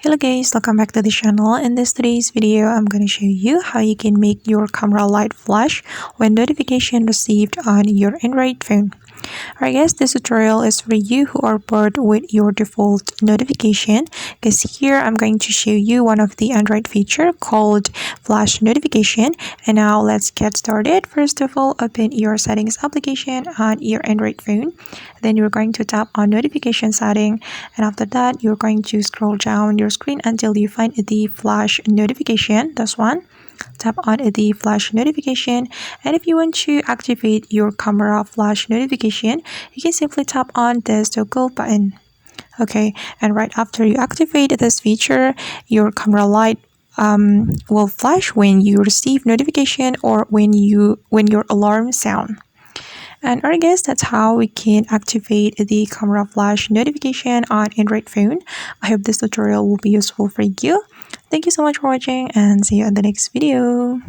Hello guys, welcome back to the channel. In today's video, I'm going to show you how you can make your camera light flash when notification received on your Android phone. Alright guys, this tutorial is for you who are bored with your default notification, because here I'm going to show you one of the Android feature called flash notification. And now let's get started. First of all, open your settings application on your Android phone. Then you're going to tap on notification setting, and after that you're going to scroll down your screen until you find the flash notification. This one, tap on the flash notification, and if you want to activate your camera flash notification, you can simply tap on this toggle button. Okay, and right after you activate this feature, your camera light will flash when you receive notification or when your alarm sound. And I guess that's how we can activate the camera flash notification on Android phone. I hope this tutorial will be useful for you. Thank you so much for watching, and see you in the next video.